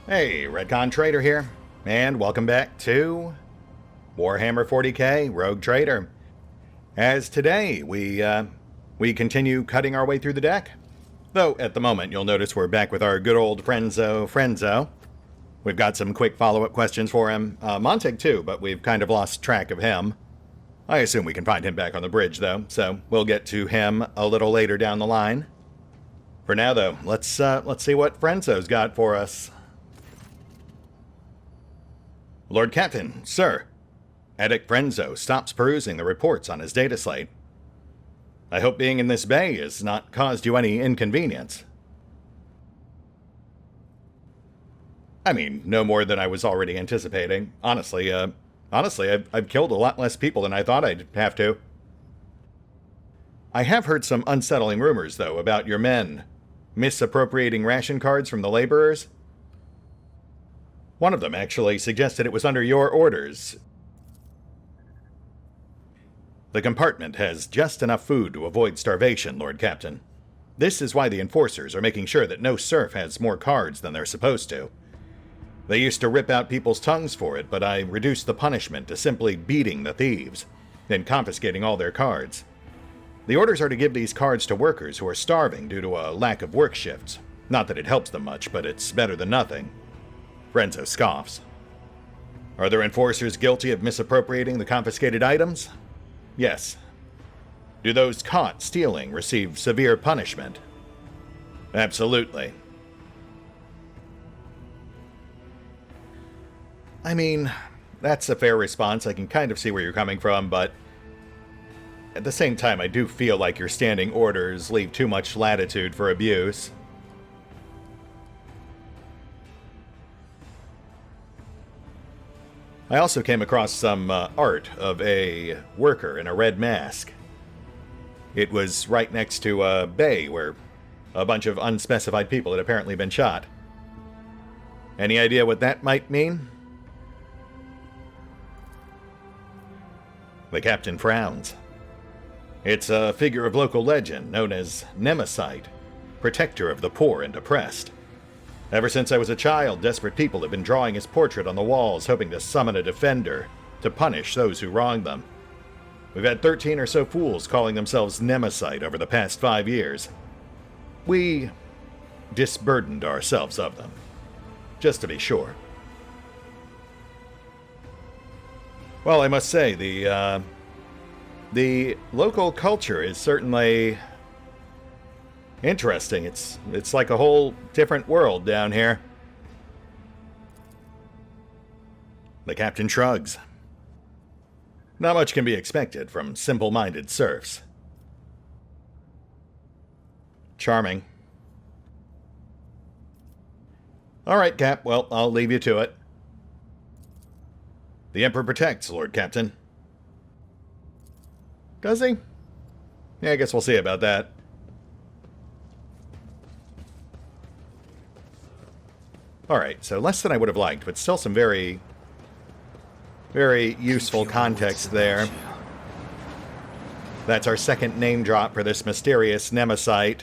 Hey, RetconRaider here, and welcome back to Warhammer 40k Rogue Trader. As today, we continue cutting our way through the deck. Though, at the moment, you'll notice we're back with our good old Frenzo. We've got some quick follow-up questions for him. Montag too, but we've kind of lost track of him. I assume we can find him back on the bridge, though, so we'll get to him a little later down the line. For now, though, let's see what Frenzo's got for us. Lord Captain, sir. Edic Frenzo stops perusing the reports on his data slate. I hope being in this bay has not caused you any inconvenience. I mean, no more than I was already anticipating. Honestly, I've killed a lot less people than I thought I'd have to. I have heard some unsettling rumors, though, about your men misappropriating ration cards from the laborers. One of them actually suggested it was under your orders. The compartment has just enough food to avoid starvation, Lord Captain. This is why the enforcers are making sure that no serf has more cards than they're supposed to. They used to rip out people's tongues for it, but I reduced the punishment to simply beating the thieves, then confiscating all their cards. The orders are to give these cards to workers who are starving due to a lack of work shifts. Not that it helps them much, but it's better than nothing. Frenzo scoffs. Are there enforcers guilty of misappropriating the confiscated items? Yes. Do those caught stealing receive severe punishment? Absolutely. I mean, that's a fair response. I can kind of see where you're coming from, but at the same time, I do feel like your standing orders leave too much latitude for abuse. I also came across some art of a worker in a red mask. It was right next to a bay where a bunch of unspecified people had apparently been shot. Any idea what that might mean? The captain frowns. It's a figure of local legend known as Nemesite, protector of the poor and oppressed. Ever since I was a child, desperate people have been drawing his portrait on the walls, hoping to summon a defender to punish those who wronged them. We've had 13 or so fools calling themselves Nemesite over the past 5 years. We disburdened ourselves of them, just to be sure. Well, I must say, the local culture is certainly interesting. It's like a whole different world down here. The captain shrugs. Not much can be expected from simple-minded serfs. Charming. All right, Cap. Well, I'll leave you to it. The Emperor protects, Lord Captain. Does he? Yeah, I guess we'll see about that. Alright, so less than I would have liked, but still some very useful context there. That's our second name drop for this mysterious Nemesite.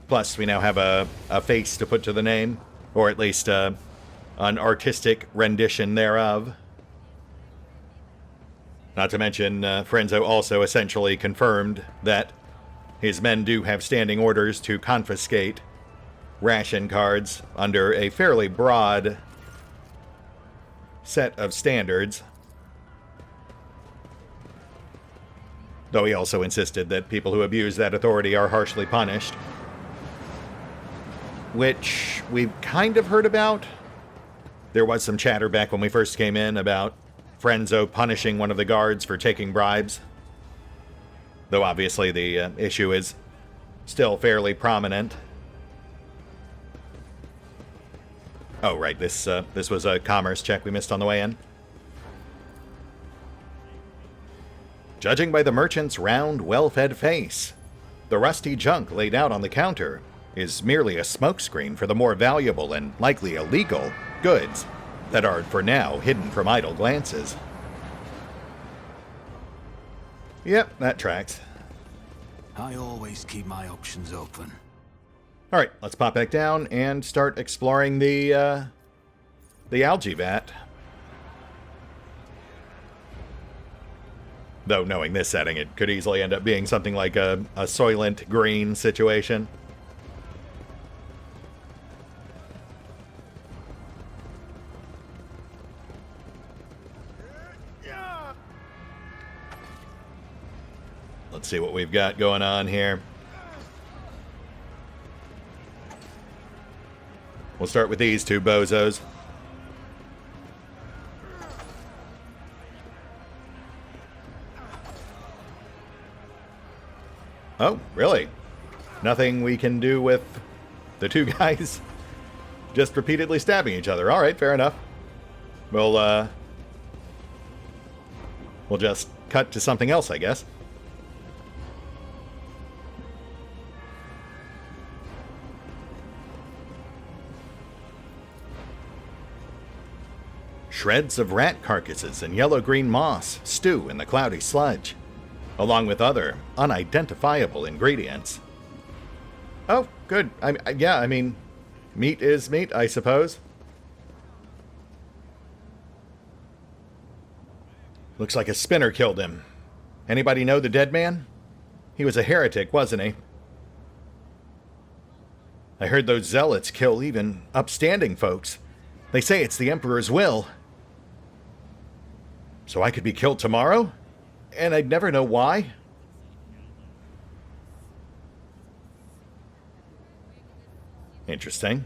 Plus, we now have a face to put to the name, or at least an artistic rendition thereof. Not to mention, Frenzo also essentially confirmed that his men do have standing orders to confiscate ration cards under a fairly broad set of standards. Though he also insisted that people who abuse that authority are harshly punished. Which we've kind of heard about. There was some chatter back when we first came in about Frenzo punishing one of the guards for taking bribes. Though obviously the issue is still fairly prominent. Oh, right, this was a commerce check we missed on the way in. Judging by the merchant's round, well-fed face, the rusty junk laid out on the counter is merely a smokescreen for the more valuable and likely illegal goods that are, for now, hidden from idle glances. Yep, that tracks. I always keep my options open. Alright, let's pop back down and start exploring the the algae vat. Though, knowing this setting, it could easily end up being something like a Soylent Green situation. Let's see what we've got going on here. We'll start with these two bozos. Oh, really? Nothing we can do with the two guys just repeatedly stabbing each other. All right, fair enough. We'll just cut to something else, I guess. Shreds of rat carcasses and yellow-green moss stew in the cloudy sludge, along with other unidentifiable ingredients. Oh, good. Yeah, I mean, meat is meat, I suppose. Looks like a spinner killed him. Anybody know the dead man? He was a heretic, wasn't he? I heard those zealots kill even upstanding folks. They say it's the Emperor's will. So I could be killed tomorrow? And I'd never know why? Interesting.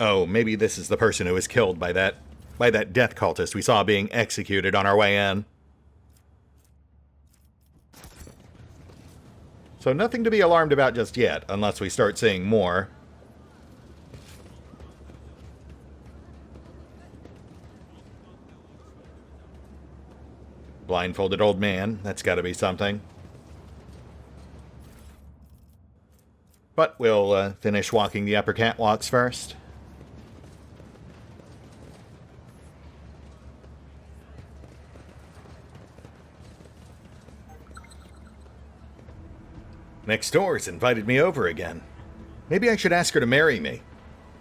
Oh, maybe this is the person who was killed by that death cultist we saw being executed on our way in. So nothing to be alarmed about just yet, unless we start seeing more. Blindfolded old man, that's got to be something. But we'll finish walking the upper catwalks first. Next door's invited me over again. Maybe I should ask her to marry me.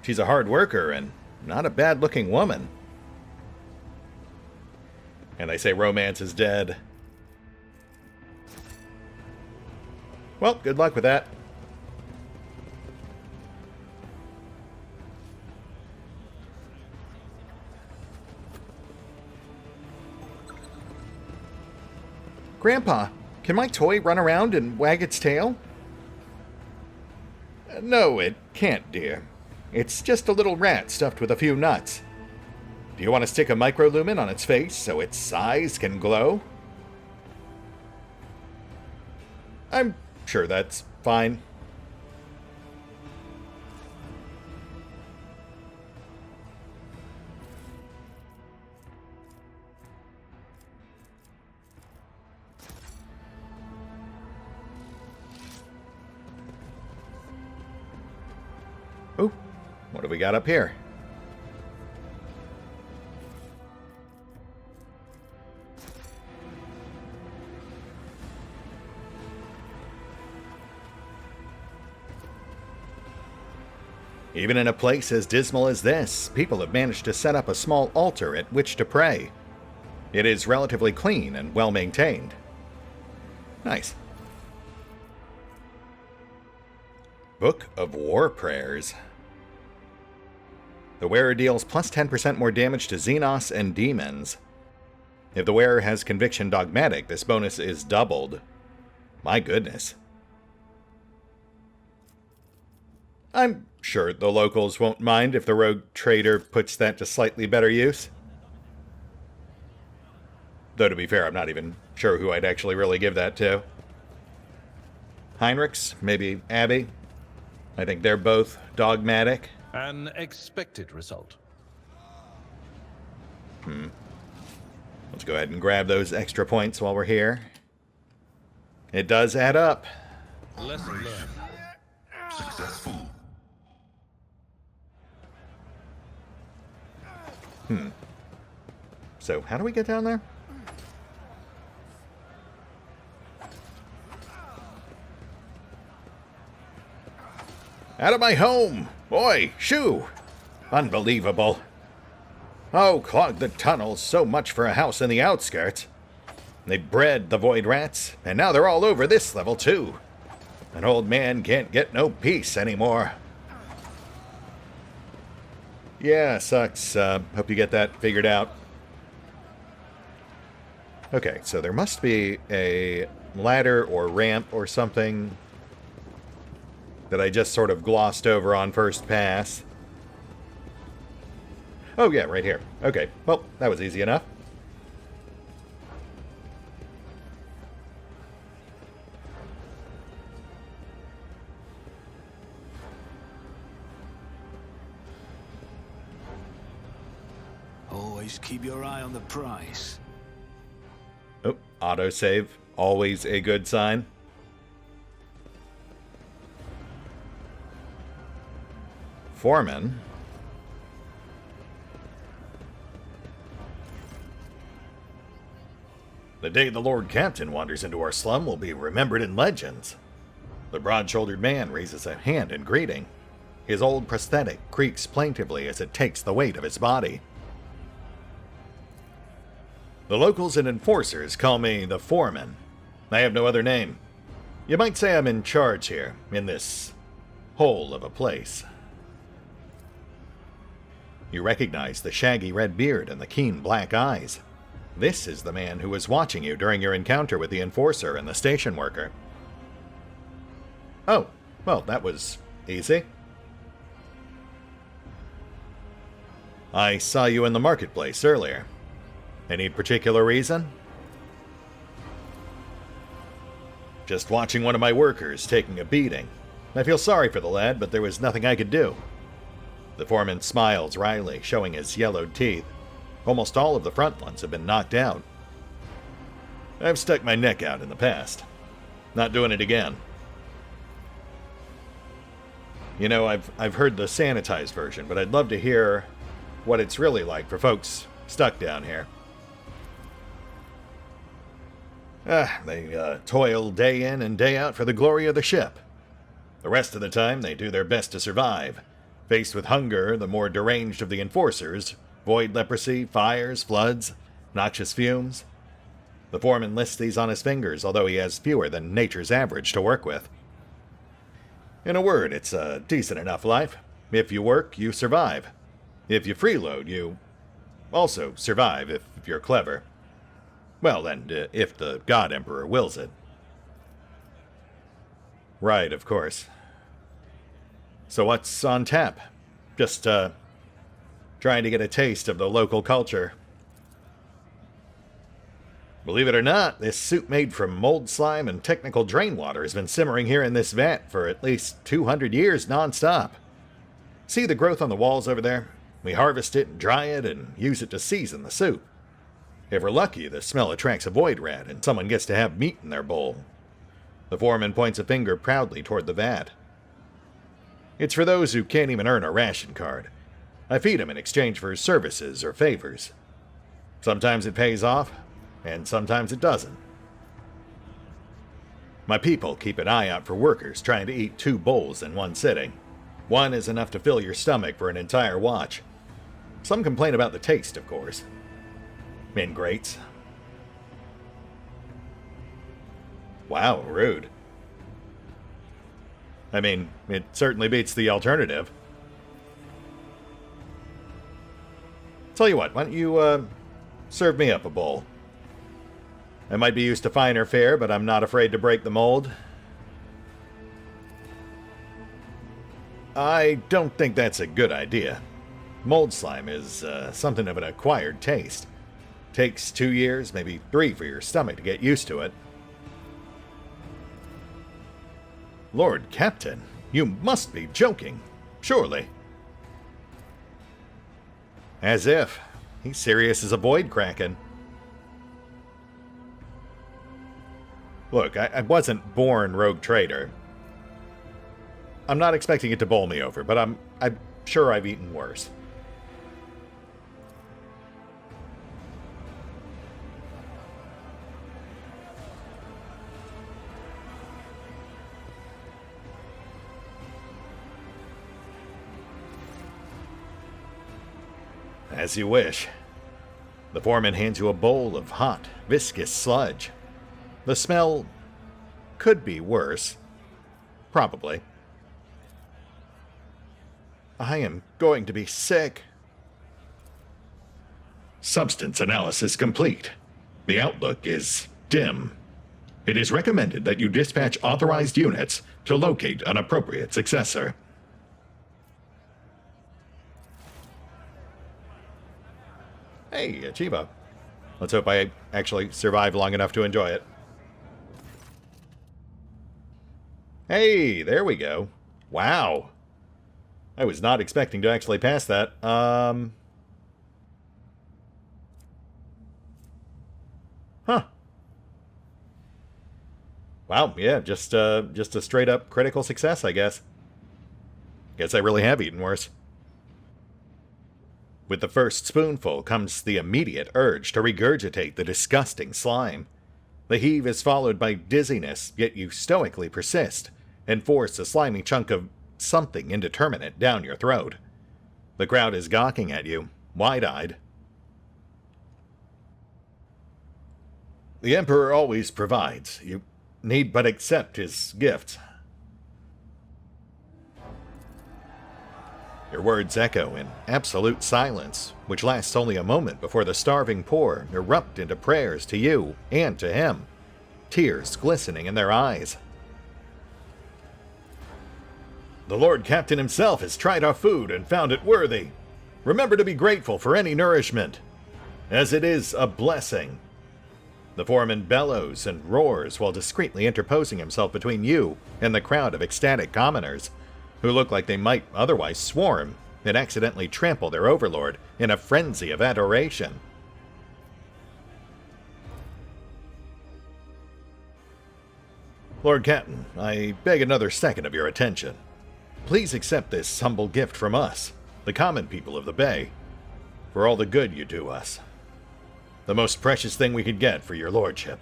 She's a hard worker and not a bad-looking woman. And they say romance is dead. Well, good luck with that. Grandpa, can my toy run around and wag its tail? No, it can't, dear. It's just a little rat stuffed with a few nuts. Do you want to stick a microlumen on its face so its eyes can glow? I'm sure that's fine. Ooh, what do we got up here? Even in a place as dismal as this, people have managed to set up a small altar at which to pray. It is relatively clean and well maintained. Nice. Book of War Prayers. The wearer deals plus 10% more damage to Xenos and demons. If the wearer has Conviction Dogmatic, this bonus is doubled. My goodness. I'm sure the locals won't mind if the rogue trader puts that to slightly better use. Though to be fair, I'm not even sure who I'd actually really give that to. Heinrichs, maybe Abby. I think they're both dogmatic. An expected result. Let's go ahead and grab those extra points while we're here. It does add up. Lesson learned. Successful. So, how do we get down there? Out of my home! Oi, shoo! Unbelievable. Oh, clog the tunnels, so much for a house in the outskirts. They bred the void rats, and now they're all over this level too. An old man can't get no peace anymore. Yeah, sucks. Hope you get that figured out. Okay, so there must be a ladder or ramp or something that I just sort of glossed over on first pass. Oh yeah, right here. Okay, well, that was easy enough. Always keep your eye on the prize. Oh, autosave. Always a good sign. Foreman. The day the Lord Captain wanders into our slum will be remembered in legends. The broad-shouldered man raises a hand in greeting. His old prosthetic creaks plaintively as it takes the weight of his body. The locals and enforcers call me the Foreman. I have no other name. You might say I'm in charge here, in this hole of a place. You recognize the shaggy red beard and the keen black eyes. This is the man who was watching you during your encounter with the enforcer and the station worker. Oh, well, that was easy. I saw you in the marketplace earlier. Any particular reason? Just watching one of my workers taking a beating. I feel sorry for the lad, but there was nothing I could do. The foreman smiles wryly, showing his yellowed teeth. Almost all of the front ones have been knocked out. I've stuck my neck out in the past. Not doing it again. You know, I've heard the sanitized version, but I'd love to hear what it's really like for folks stuck down here. They toil day in and day out for the glory of the ship. The rest of the time, they do their best to survive. Faced with hunger, the more deranged of the enforcers, void leprosy, fires, floods, noxious fumes. The foreman lists these on his fingers, although he has fewer than nature's average to work with. In a word, it's a decent enough life. If you work, you survive. If you freeload, you also survive if you're clever. Well, and if the God Emperor wills it. Right, of course. So what's on tap? Just, trying to get a taste of the local culture. Believe it or not, this soup made from mold slime and technical drain water has been simmering here in this vat for at least 200 years non-stop. See the growth on the walls over there? We harvest it and dry it and use it to season the soup. If we're lucky, the smell attracts a void rat and someone gets to have meat in their bowl. The foreman points a finger proudly toward the vat. It's for those who can't even earn a ration card. I feed them in exchange for services or favors. Sometimes it pays off, and sometimes it doesn't. My people keep an eye out for workers trying to eat 2 bowls in one sitting. One is enough to fill your stomach for an entire watch. Some complain about the taste, of course. Ingrates. Wow, rude. I mean, it certainly beats the alternative. Tell you what, why don't you, serve me up a bowl? I might be used to finer fare, but I'm not afraid to break the mold. I don't think that's a good idea. Mold slime is, something of an acquired taste. Takes 2 years, maybe 3 for your stomach to get used to it. Lord Captain, you must be joking. Surely. As if. He's serious as a void kraken. Look, I wasn't born rogue trader. I'm not expecting it to bowl me over, but I'm sure I've eaten worse. As you wish. The foreman hands you a bowl of hot, viscous sludge. The smell could be worse. Probably. I am going to be sick. Substance analysis complete. The outlook is dim. It is recommended that you dispatch authorized units to locate an appropriate successor. Hey, Chivo. Let's hope I actually survive long enough to enjoy it. Hey, there we go. Wow. I was not expecting to actually pass that. Huh. Wow, yeah, just a straight up critical success, I guess. Guess I really have eaten worse. With the first spoonful comes the immediate urge to regurgitate the disgusting slime. The heave is followed by dizziness, yet you stoically persist and force a slimy chunk of something indeterminate down your throat. The crowd is gawking at you, wide-eyed. The Emperor always provides. You need but accept his gifts. Your words echo in absolute silence, which lasts only a moment before the starving poor erupt into prayers to you and to him, tears glistening in their eyes. The Lord Captain himself has tried our food and found it worthy. Remember to be grateful for any nourishment, as it is a blessing. The foreman bellows and roars while discreetly interposing himself between you and the crowd of ecstatic commoners, who look like they might otherwise swarm and accidentally trample their overlord in a frenzy of adoration. Lord Captain, I beg another second of your attention. Please accept this humble gift from us, the common people of the Bay, for all the good you do us. The most precious thing we could get for your lordship.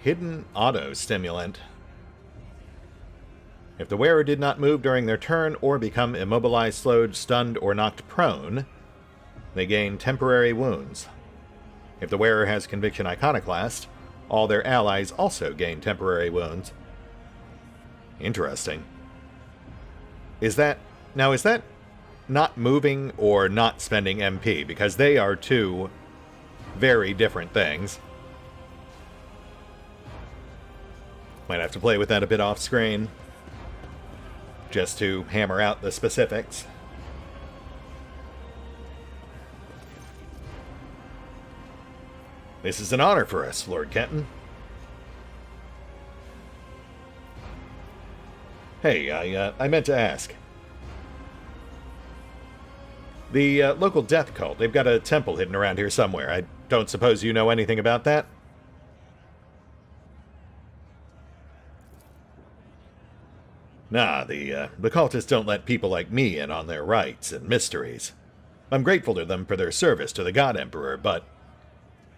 Hidden auto-stimulant. If the wearer did not move during their turn or become immobilized, slowed, stunned, or knocked prone, they gain temporary wounds. If the wearer has Conviction Iconoclast, all their allies also gain temporary wounds. Interesting. Is that not moving or not spending MP? Because they are two very different things. Might have to play with that a bit off screen, just to hammer out the specifics. This is an honor for us, Lord Kenton. Hey, I meant to ask. The local death cult, they've got a temple hidden around here somewhere. I don't suppose you know anything about that? Nah, the cultists don't let people like me in on their rites and mysteries. I'm grateful to them for their service to the God Emperor, but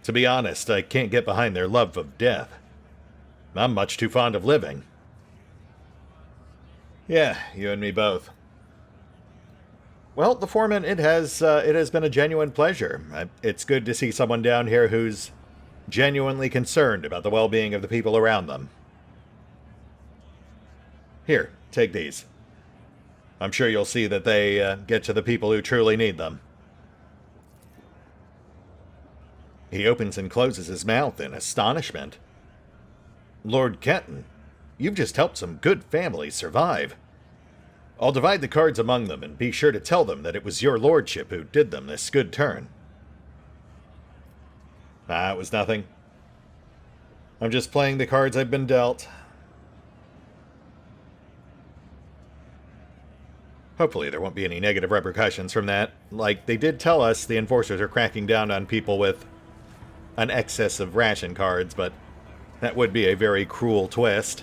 to be honest, I can't get behind their love of death. I'm much too fond of living. Yeah, you and me both. Well, the foreman, it has been a genuine pleasure. It's good to see someone down here who's genuinely concerned about the well-being of the people around them. Here, take these. I'm sure you'll see that they get to the people who truly need them. He opens and closes his mouth in astonishment. Lord Kenton, you've just helped some good families survive. I'll divide the cards among them and be sure to tell them that it was your lordship who did them this good turn. It was nothing. I'm just playing the cards I've been dealt. Hopefully there won't be any negative repercussions from that. Like, they did tell us the enforcers are cracking down on people with an excess of ration cards, but that would be a very cruel twist.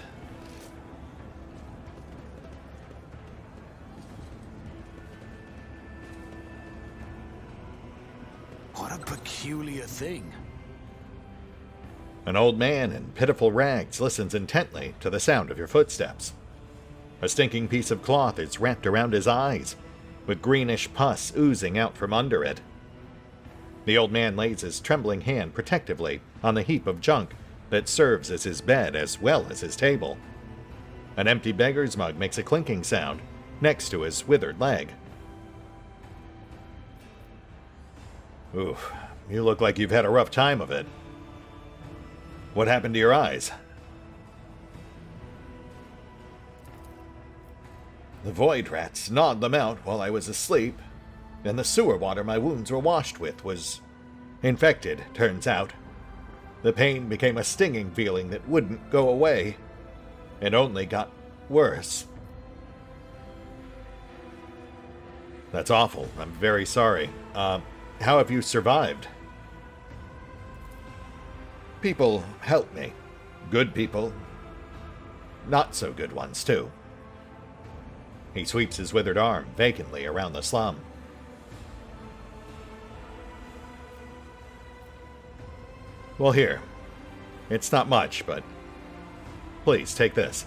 What a peculiar thing. An old man in pitiful rags listens intently to the sound of your footsteps. A stinking piece of cloth is wrapped around his eyes, with greenish pus oozing out from under it. The old man lays his trembling hand protectively on the heap of junk that serves as his bed as well as his table. An empty beggar's mug makes a clinking sound next to his withered leg. Oof, you look like you've had a rough time of it. What happened to your eyes? The void rats gnawed them out while I was asleep, and the sewer water my wounds were washed with was infected, turns out. The pain became a stinging feeling that wouldn't go away, and only got worse. That's awful. I'm very sorry. How have you survived? People help me. Good people. Not so good ones, too. He sweeps his withered arm vacantly around the slum. Well, here. It's not much, but please take this.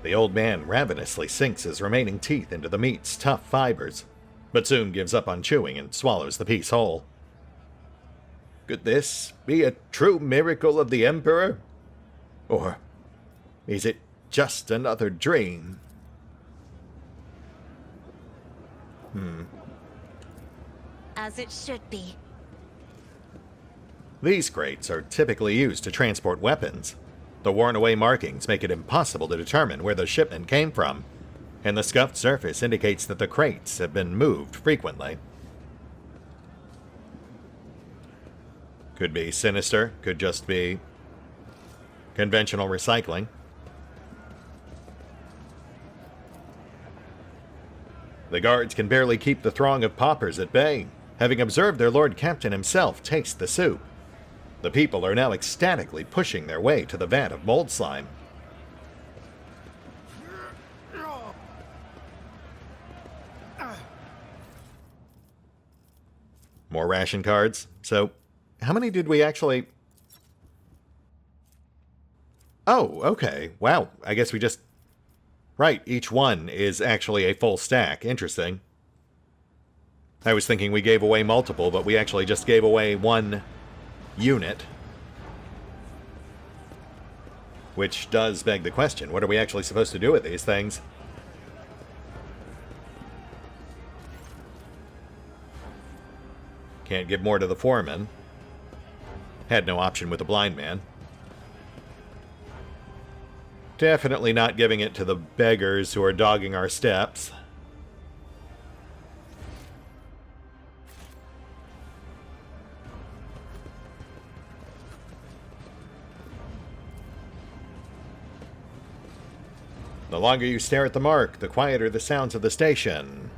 The old man ravenously sinks his remaining teeth into the meat's tough fibers, but soon gives up on chewing and swallows the piece whole. Could this be a true miracle of the Emperor? Or is it just another dream? As it should be. These crates are typically used to transport weapons. The worn-away markings make it impossible to determine where the shipment came from, and the scuffed surface indicates that the crates have been moved frequently. Could be sinister, could just be conventional recycling. The guards can barely keep the throng of paupers at bay, having observed their Lord Captain himself taste the soup. The people are now ecstatically pushing their way to the vat of mold slime. More ration cards. So, how many did we actually... Oh, okay. Wow. I guess we just... Right, each one is actually a full stack. Interesting. I was thinking we gave away multiple, but we actually just gave away one unit. Which does beg the question, what are we actually supposed to do with these things? Can't give more to the foreman. Had no option with the blind man. Definitely not giving it to the beggars who are dogging our steps. The longer you stare at the mark, the quieter the sounds of the station.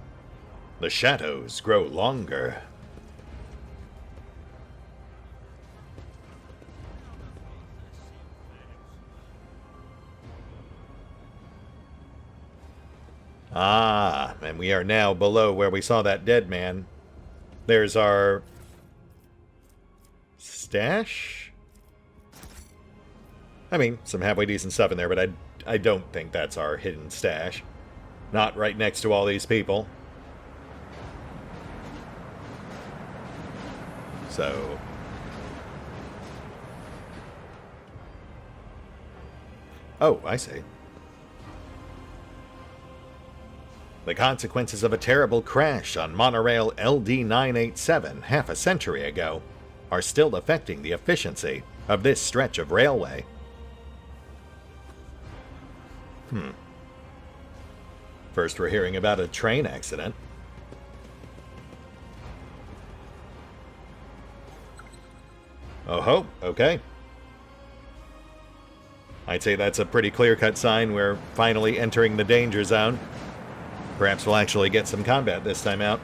The shadows grow longer. Ah, and we are now below where we saw that dead man. There's our stash? I mean, some halfway decent stuff in there, but I don't think that's our hidden stash. Not right next to all these people. So... Oh, I see. The consequences of a terrible crash on monorail LD987 half a century ago are still affecting the efficiency of this stretch of railway. First we're hearing about a train accident. Oh ho, okay. I'd say that's a pretty clear-cut sign we're finally entering the danger zone. Perhaps we'll actually get some combat this time out.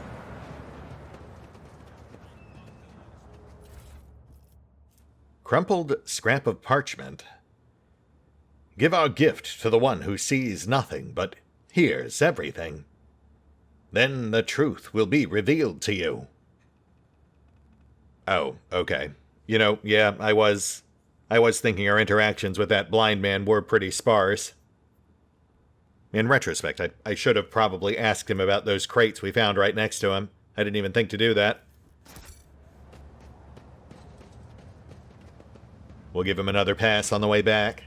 Crumpled scrap of parchment. Give our gift to the one who sees nothing but hears everything. Then the truth will be revealed to you. Oh, okay. You know, yeah, I was thinking our interactions with that blind man were pretty sparse. In retrospect, I should have probably asked him about those crates we found right next to him. I didn't even think to do that. We'll give him another pass on the way back.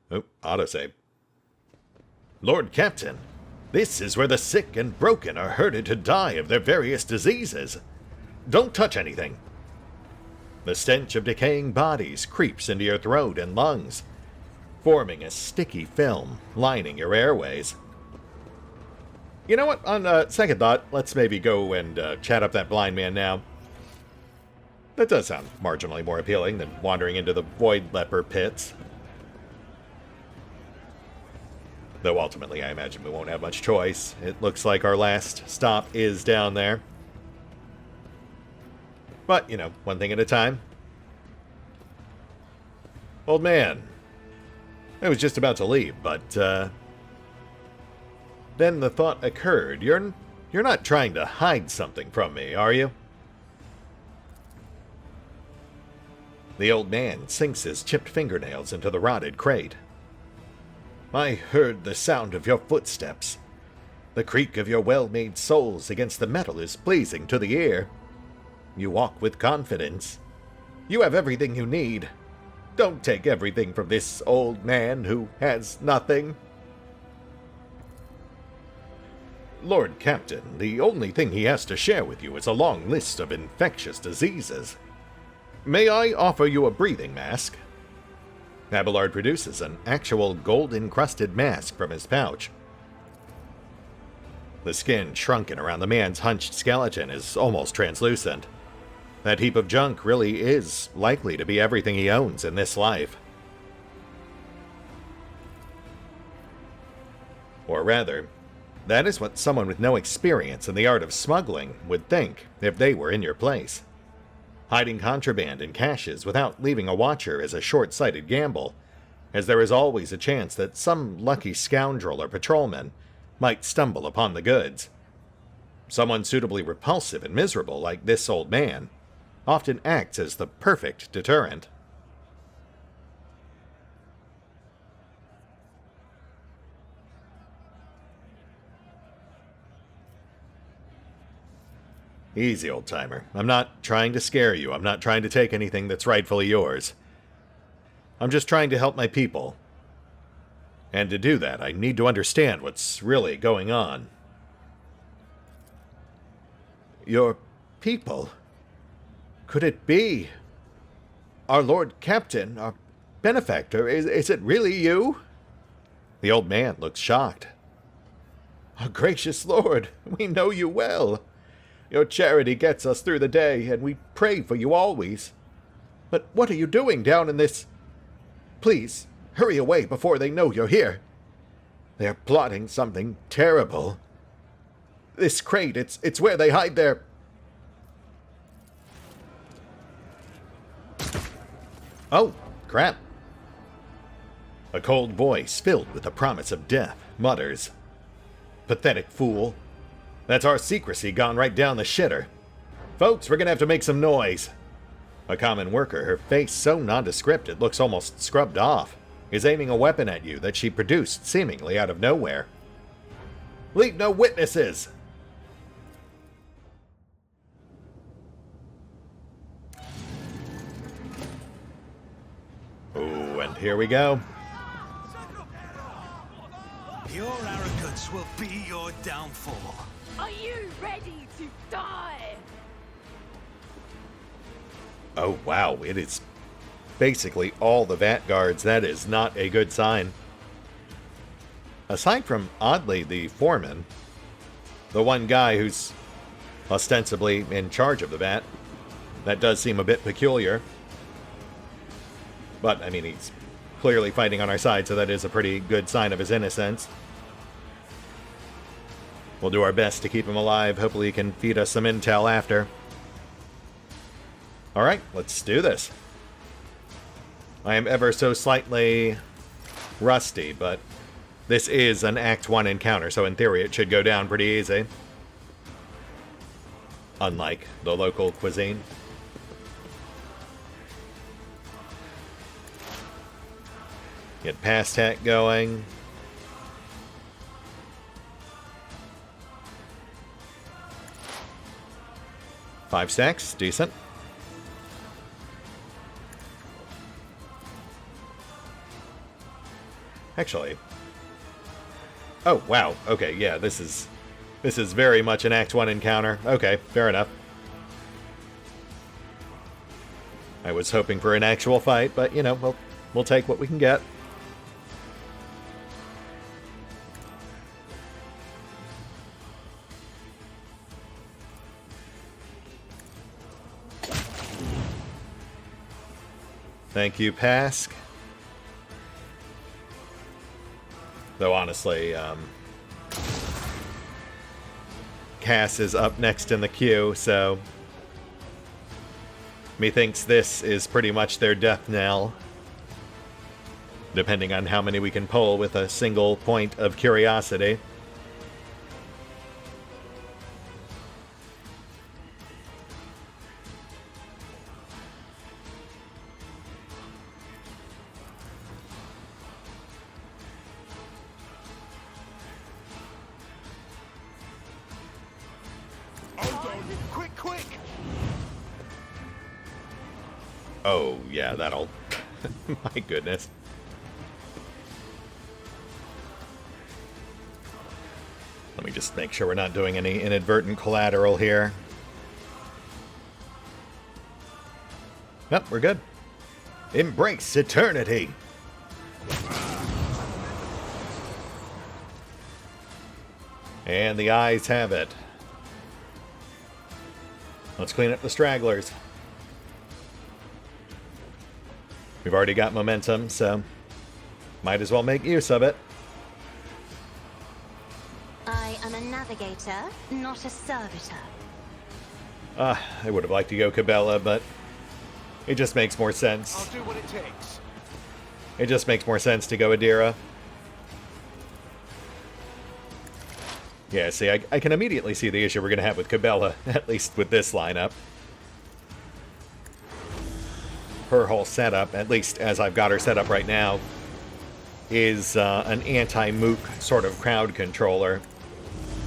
Oh, autosave. Lord Captain, this is where the sick and broken are herded to die of their various diseases. Don't touch anything. The stench of decaying bodies creeps into your throat and lungs, forming a sticky film lining your airways. You know what? On second thought, let's maybe go and chat up that blind man now. That does sound marginally more appealing than wandering into the void leper pits. Though ultimately, I imagine we won't have much choice. It looks like our last stop is down there. But, you know, one thing at a time. Old man. I was just about to leave, but, then the thought occurred. You're not trying to hide something from me, are you? The old man sinks his chipped fingernails into the rotted crate. I heard the sound of your footsteps. The creak of your well-made soles against the metal is pleasing to the ear. You walk with confidence. You have everything you need. Don't take everything from this old man who has nothing. Lord Captain, the only thing he has to share with you is a long list of infectious diseases. May I offer you a breathing mask? Abelard produces an actual gold-encrusted mask from his pouch. The skin shrunken around the man's hunched skeleton is almost translucent. That heap of junk really is likely to be everything he owns in this life. Or rather, that is what someone with no experience in the art of smuggling would think if they were in your place. Hiding contraband in caches without leaving a watcher is a short-sighted gamble, as there is always a chance that some lucky scoundrel or patrolman might stumble upon the goods. Someone suitably repulsive and miserable like this old man often acts as the perfect deterrent. Easy, old-timer. I'm not trying to scare you. I'm not trying to take anything that's rightfully yours. I'm just trying to help my people. And to do that, I need to understand what's really going on. Your people? Could it be? Our Lord Captain, our benefactor, is it really you? The old man looks shocked. Our gracious Lord, we know you well. Your charity gets us through the day, and we pray for you always. But what are you doing down in this? Please, hurry away before they know you're here. They're plotting something terrible. This crate, it's where they hide their... Oh, crap. A cold voice filled with the promise of death mutters. Pathetic fool. That's our secrecy gone right down the shitter. Folks, we're gonna have to make some noise. A common worker, her face so nondescript it looks almost scrubbed off, is aiming a weapon at you that she produced seemingly out of nowhere. Leave no witnesses! Ooh, and here we go. Your arrogance will be your downfall. Are you ready to die? Oh wow, it is basically all the VAT guards. That is not a good sign. Aside from, oddly, the foreman, the one guy who's ostensibly in charge of the VAT, that does seem a bit peculiar. But, I mean, he's clearly fighting on our side, so that is a pretty good sign of his innocence. We'll do our best to keep him alive. Hopefully he can feed us some intel after. Alright, let's do this. I am ever so slightly rusty, but this is an Act 1 encounter, so in theory it should go down pretty easy. Unlike the local cuisine. Get past tech going. Five stacks, decent. Actually. Oh, wow. Okay, yeah, this is very much an Act 1 encounter. Okay, fair enough. I was hoping for an actual fight, but, you know, we'll take what we can get. Thank you, Pask. Though, honestly, Cass is up next in the queue, so methinks this is pretty much their death knell. Depending on how many we can pull with a single point of curiosity. Oh, yeah, that'll... My goodness. Let me just make sure we're not doing any inadvertent collateral here. Nope, we're good. Embrace eternity! And the eyes have it. Let's clean up the stragglers. We've already got momentum, so might as well make use of it. I am a navigator, not a servitor. I would have liked to go Cabela, but it just makes more sense. I'll do what it takes. It just makes more sense to go Adira. Yeah, see, I can immediately see the issue we're going to have with Cabela, at least with this lineup. Her whole setup, at least as I've got her set up right now, is an anti-mook sort of crowd controller.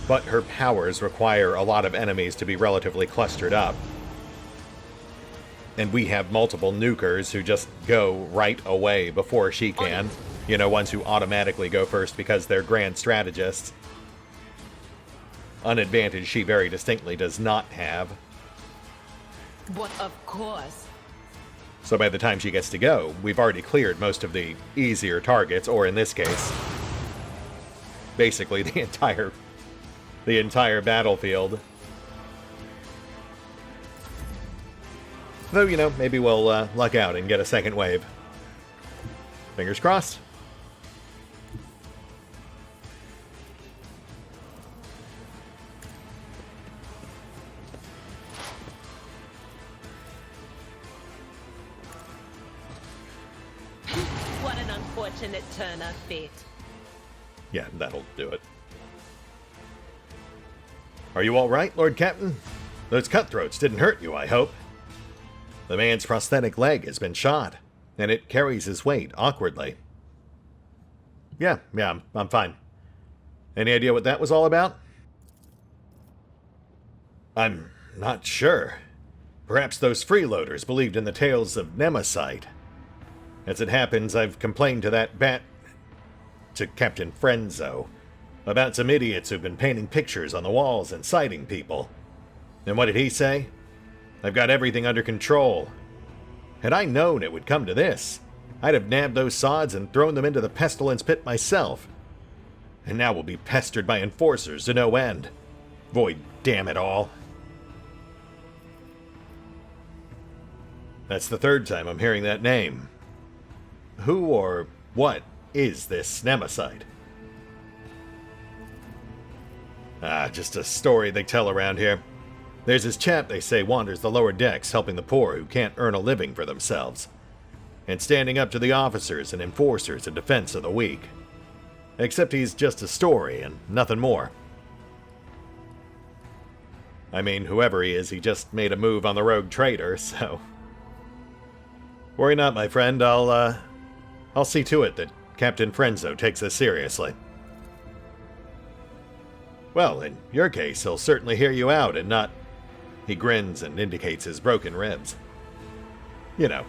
But her powers require a lot of enemies to be relatively clustered up. And we have multiple nukers who just go right away before she can. You know, ones who automatically go first because they're grand strategists. An advantage she very distinctly does not have. But of course. So by the time she gets to go, we've already cleared most of the easier targets, or in this case, basically the entire battlefield. Though, you know, maybe we'll luck out and get a second wave. Fingers crossed. What an unfortunate turn of fate. Yeah, that'll do it. Are you all right, Lord Captain? Those cutthroats didn't hurt you, I hope. The man's prosthetic leg has been shot, and it carries his weight awkwardly. Yeah, I'm fine. Any idea what that was all about? I'm not sure. Perhaps those freeloaders believed in the tales of Nemesite. As it happens, I've complained to to Captain Frenzo, about some idiots who've been painting pictures on the walls and citing people. And what did he say? I've got everything under control. Had I known it would come to this, I'd have nabbed those sods and thrown them into the pestilence pit myself. And now we'll be pestered by enforcers to no end. Void damn it all. That's the third time I'm hearing that name. Who or what is this Nemesite? Just a story they tell around here. There's this chap they say wanders the lower decks helping the poor who can't earn a living for themselves. and standing up to the officers and enforcers in defense of the weak. Except he's just a story and nothing more. I mean, whoever he is, he just made a move on the rogue trader, so... Worry not, my friend. I'll see to it that Captain Frenzo takes this seriously. Well, in your case, he'll certainly hear you out and not... He grins and indicates his broken ribs. You know.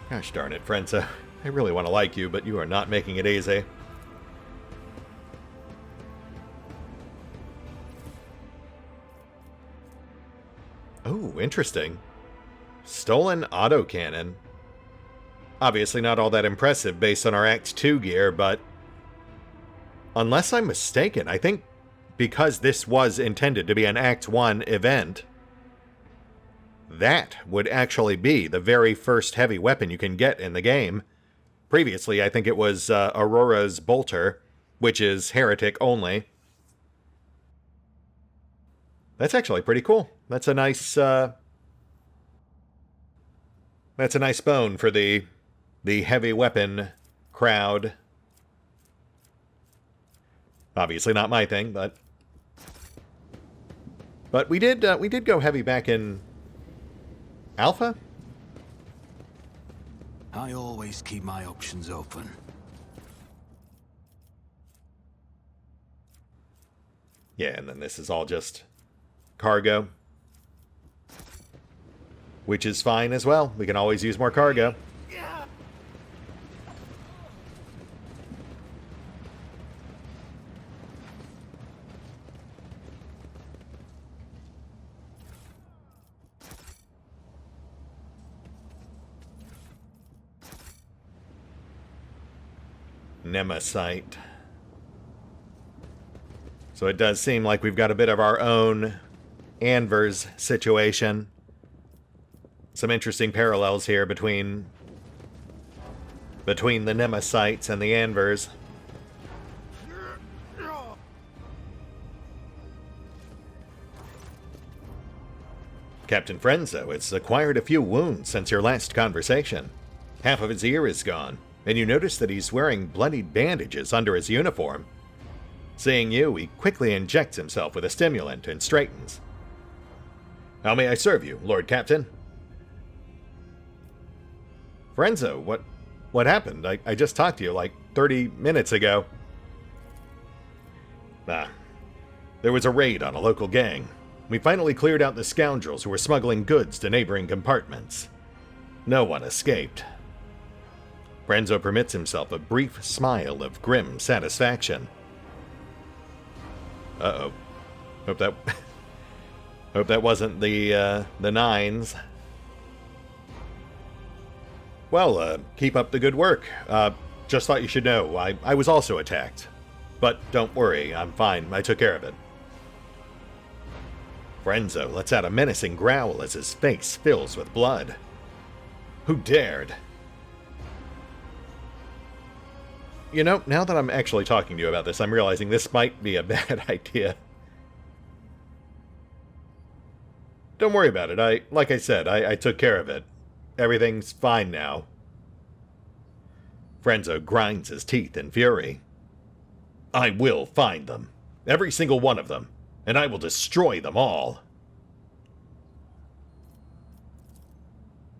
Gosh darn it, Frenzo. I really want to like you, but you are not making it easy. Oh, interesting. Stolen autocannon. Obviously not all that impressive based on our Act 2 gear, but... Unless I'm mistaken, I think because this was intended to be an Act 1 event, that would actually be the very first heavy weapon you can get in the game. Previously, I think it was Aurora's Bolter, which is heretic only. That's actually pretty cool. That's a nice bone for the heavy weapon crowd. Obviously not my thing, but we did go heavy back in Alpha. I always keep my options open. Yeah, and then this is all just cargo, which is fine as well. We can always use more cargo. Nemesite. So it does seem like we've got a bit of our own Anvers situation. Some interesting parallels here between the Nemesites and the Anvers. Captain Frenzo has acquired a few wounds since your last conversation. Half of his ear is gone, and you notice that he's wearing bloodied bandages under his uniform. Seeing you, he quickly injects himself with a stimulant and straightens. How may I serve you, Lord Captain? Frenzo, what happened? I just talked to you like 30 minutes ago. There was a raid on a local gang. We finally cleared out the scoundrels who were smuggling goods to neighboring compartments. No one escaped. Frenzo permits himself a brief smile of grim satisfaction. Uh-oh. Hope that wasn't the nines. Well, keep up the good work. Just thought you should know, I was also attacked. But don't worry, I'm fine. I took care of it. Frenzo lets out a menacing growl as his face fills with blood. Who dared? You know, now that I'm actually talking to you about this, I'm realizing this might be a bad idea. Don't worry about it. Like I said, I took care of it. Everything's fine now. Frenzo grinds his teeth in fury. I will find them. Every single one of them. And I will destroy them all.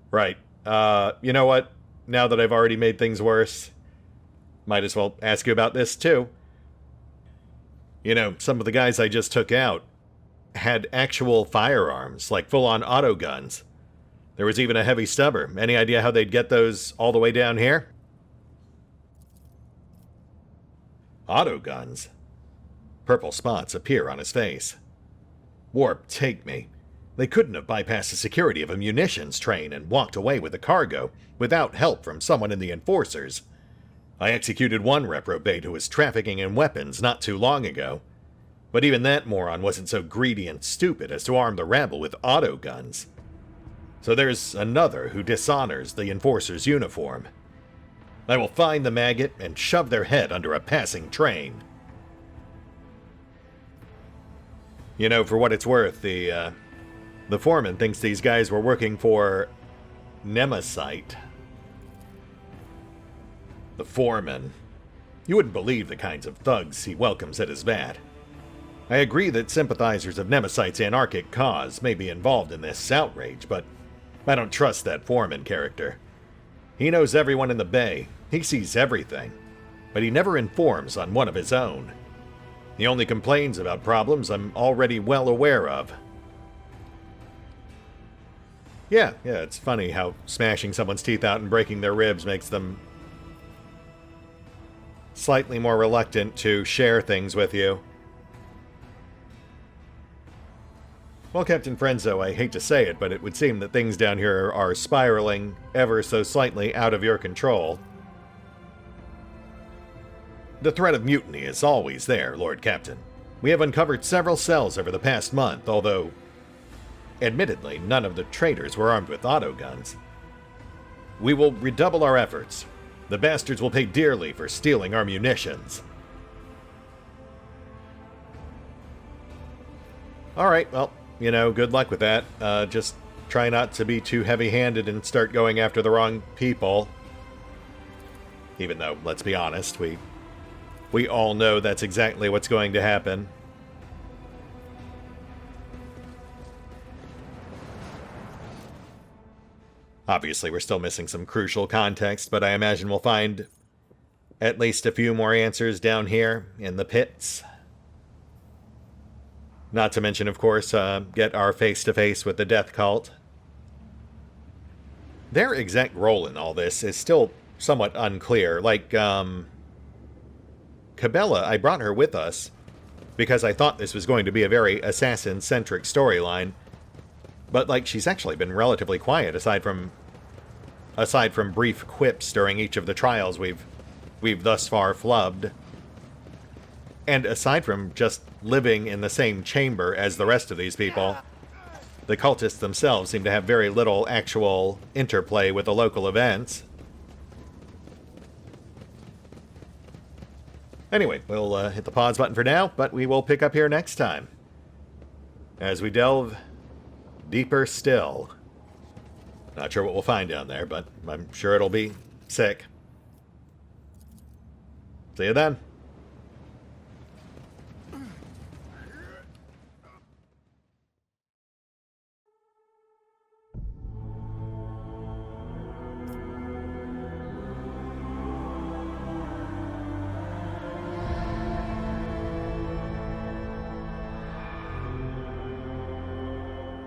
Right. You know what? Now that I've already made things worse, might as well ask you about this, too. You know, some of the guys I just took out had actual firearms, like full-on auto guns. There was even a heavy stubber. Any idea how they'd get those all the way down here? Auto guns? Purple spots appear on his face. Warp, take me. They couldn't have bypassed the security of a munitions train and walked away with the cargo without help from someone in the enforcers. I executed one reprobate who was trafficking in weapons not too long ago. But even that moron wasn't so greedy and stupid as to arm the rabble with auto guns. So there's another who dishonors the enforcer's uniform. I will find the maggot and shove their head under a passing train. You know, for what it's worth, the foreman thinks these guys were working for Nemesite. The foreman. You wouldn't believe the kinds of thugs he welcomes at his vat. I agree that sympathizers of Nemesite's anarchic cause may be involved in this outrage, but I don't trust that foreman character. He knows everyone in the bay, he sees everything, but he never informs on one of his own. He only complains about problems I'm already well aware of. Yeah, it's funny how smashing someone's teeth out and breaking their ribs makes them slightly more reluctant to share things with you. Well, Captain Frenzo, I hate to say it, but it would seem that things down here are spiraling ever so slightly out of your control. The threat of mutiny is always there, Lord Captain. We have uncovered several cells over the past month, although, admittedly, none of the traitors were armed with autoguns. We will redouble our efforts. The bastards will pay dearly for stealing our munitions. Alright, well, you know, good luck with that. Just try not to be too heavy-handed and start going after the wrong people. Even though, let's be honest, we all know that's exactly what's going to happen. Obviously, we're still missing some crucial context, but I imagine we'll find at least a few more answers down here in the pits. Not to mention, of course, get our face-to-face with the Death Cult. Their exact role in all this is still somewhat unclear. Like, Cabela, I brought her with us because I thought this was going to be a very assassin-centric storyline. But, like, she's actually been relatively quiet aside from brief quips during each of the trials we've thus far flubbed. And aside from just living in the same chamber as the rest of these people, the cultists themselves seem to have very little actual interplay with the local events. Anyway, we'll hit the pause button for now, but we will pick up here next time as we delve deeper still. Not sure what we'll find down there, but I'm sure it'll be sick. See you then.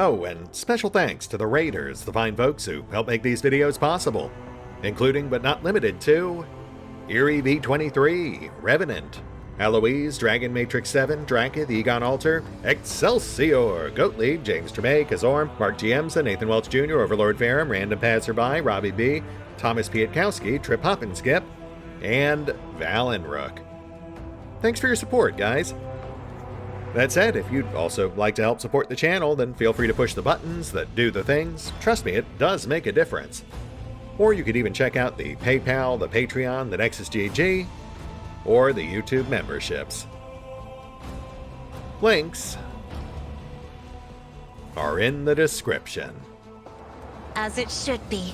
Oh, and special thanks to the Raiders, the fine folks who help make these videos possible, including but not limited to Eerie V23, Revenant, Alois, Dragon Matrix 7, Drakiith, EgonAlter, Exsellsior, Gottlieb, James Trimmier, Kazorm, Mark Giemza, Nathan Welch Jr., OverlordPherom, RandomPassrby, RobbyB, Tomasz Piątkowski, Triphoppenskip, and Valinrook. Thanks for your support, guys. That said, if you'd also like to help support the channel, then feel free to push the buttons that do the things. Trust me, it does make a difference. Or you could even check out the PayPal, the Patreon, the Nexus GG, or the YouTube memberships. Links are in the description. As it should be.